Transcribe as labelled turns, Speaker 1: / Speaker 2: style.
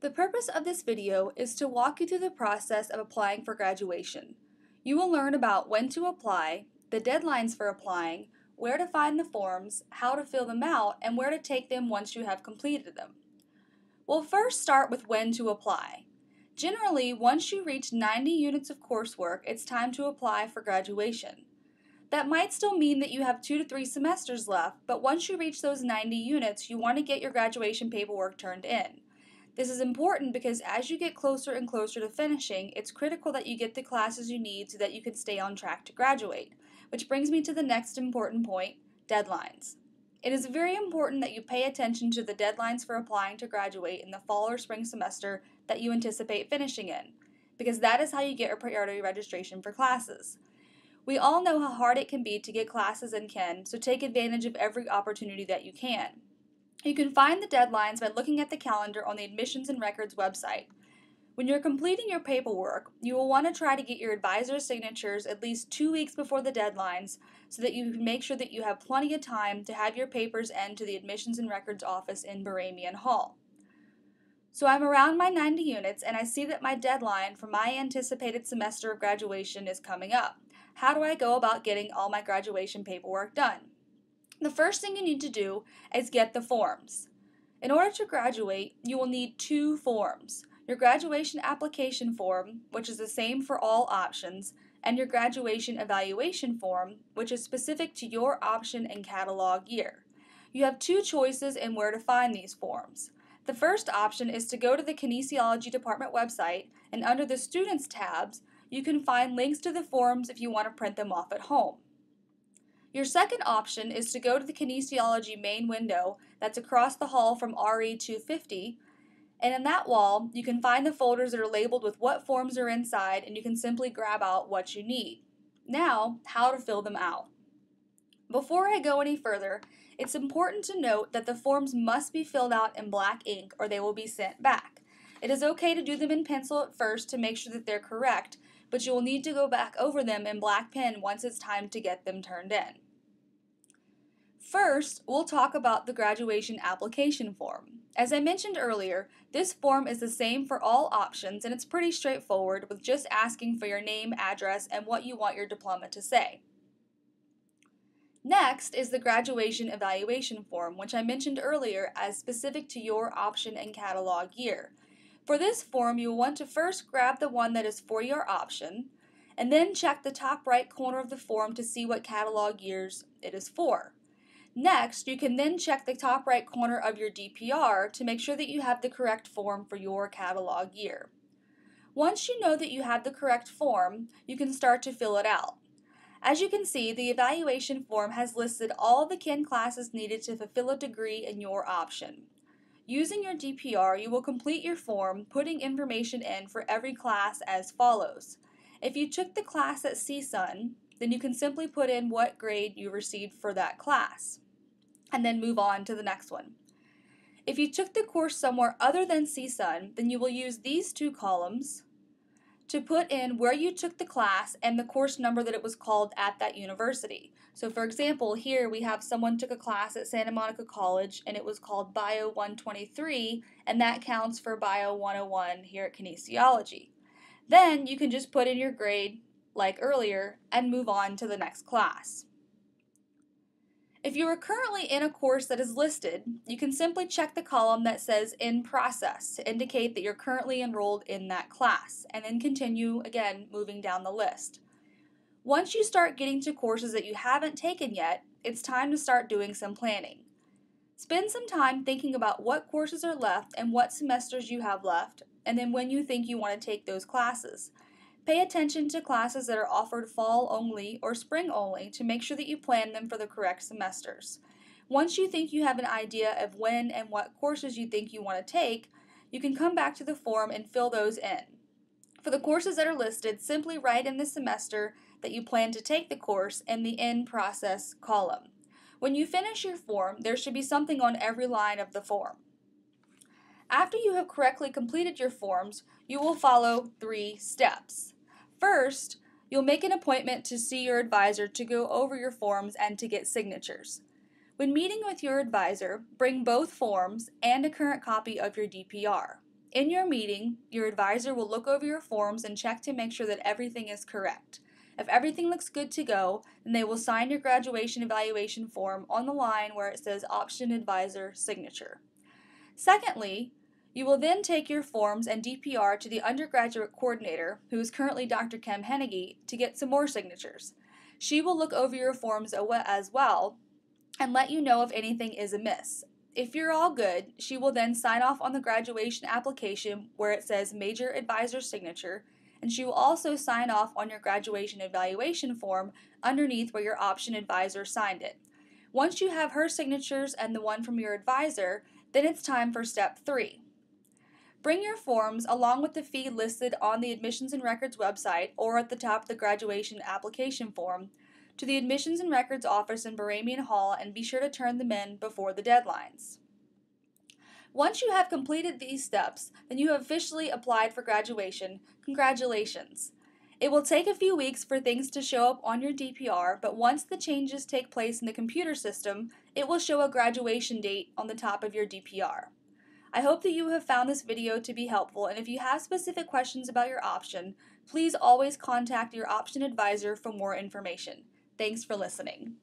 Speaker 1: The purpose of this video is to walk you through the process of applying for graduation. You will learn about when to apply, the deadlines for applying, where to find the forms, how to fill them out, and where to take them once you have completed them. We'll first start with when to apply. Generally, once you reach 90 units of coursework, it's time to apply for graduation. That might still mean that you have 2 to 3 semesters left, but once you reach those 90 units, you want to get your graduation paperwork turned in. This is important because as you get closer and closer to finishing, it's critical that you get the classes you need so that you can stay on track to graduate. Which brings me to the next important point, deadlines. It is very important that you pay attention to the deadlines for applying to graduate in the fall or spring semester that you anticipate finishing in, because that is how you get a priority registration for classes. We all know how hard it can be to get classes in Ken, so take advantage of every opportunity that you can. You can find the deadlines by looking at the calendar on the Admissions and Records website. When you're completing your paperwork, you will want to try to get your advisor's signatures at least 2 weeks before the deadlines so that you can make sure that you have plenty of time to have your papers in to the Admissions and Records office in Baramian Hall. So I'm around my 90 units and I see that my deadline for my anticipated semester of graduation is coming up. How do I go about getting all my graduation paperwork done? The first thing you need to do is get the forms. In order to graduate, you will need 2 forms. Your graduation application form, which is the same for all options, and your graduation evaluation form, which is specific to your option and catalog year. You have 2 choices in where to find these forms. The first option is to go to the Kinesiology Department website, and under the Students tabs, you can find links to the forms if you want to print them off at home. Your second option is to go to the Kinesiology main window that's across the hall from RE 250, and in that wall you can find the folders that are labeled with what forms are inside, and you can simply grab out what you need. Now, how to fill them out. Before I go any further, it's important to note that the forms must be filled out in black ink or they will be sent back. It is okay to do them in pencil at first to make sure that they're correct, but you will need to go back over them in black pen once it's time to get them turned in. First, we'll talk about the graduation application form. As I mentioned earlier, this form is the same for all options and it's pretty straightforward with just asking for your name, address, and what you want your diploma to say. Next is the graduation evaluation form, which I mentioned earlier as specific to your option and catalog year. For this form, you will want to first grab the one that is for your option, and then check the top right corner of the form to see what catalog years it is for. Next, you can then check the top right corner of your DPR to make sure that you have the correct form for your catalog year. Once you know that you have the correct form, you can start to fill it out. As you can see, the evaluation form has listed all the Ken classes needed to fulfill a degree in your option. Using your DPR, you will complete your form, putting information in for every class as follows. If you took the class at CSUN, then you can simply put in what grade you received for that class, and then move on to the next one. If you took the course somewhere other than CSUN, then you will use these 2 columns to put in where you took the class and the course number that it was called at that university. So for example, here we have someone took a class at Santa Monica College and it was called Bio 123, and that counts for Bio 101 here at Kinesiology. Then you can just put in your grade like earlier and move on to the next class. If you are currently in a course that is listed, you can simply check the column that says In Process to indicate that you're currently enrolled in that class, and then continue again moving down the list. Once you start getting to courses that you haven't taken yet, it's time to start doing some planning. Spend some time thinking about what courses are left and what semesters you have left, and then when you think you want to take those classes. Pay attention to classes that are offered fall only or spring only to make sure that you plan them for the correct semesters. Once you think you have an idea of when and what courses you think you want to take, you can come back to the form and fill those in. For the courses that are listed, simply write in the semester that you plan to take the course in the In Process column. When you finish your form, there should be something on every line of the form. After you have correctly completed your forms, you will follow 3 steps. First, you'll make an appointment to see your advisor to go over your forms and to get signatures. When meeting with your advisor, bring both forms and a current copy of your DPR. In your meeting, your advisor will look over your forms and check to make sure that everything is correct. If everything looks good to go, then they will sign your graduation evaluation form on the line where it says Option Advisor Signature. Secondly, you will then take your forms and DPR to the undergraduate coordinator, who is currently Dr. Kim Hennigy, to get some more signatures. She will look over your forms as well and let you know if anything is amiss. If you're all good, she will then sign off on the graduation application where it says Major Advisor Signature, and she will also sign off on your graduation evaluation form underneath where your option advisor signed it. Once you have her signatures and the one from your advisor, then it's time for step 3. Bring your forms along with the fee listed on the Admissions and Records website or at the top of the graduation application form to the Admissions and Records office in Baramian Hall, and be sure to turn them in before the deadlines. Once you have completed these steps, then you have officially applied for graduation. Congratulations! It will take a few weeks for things to show up on your DPR, but once the changes take place in the computer system, it will show a graduation date on the top of your DPR. I hope that you have found this video to be helpful, and if you have specific questions about your option, please always contact your option advisor for more information. Thanks for listening.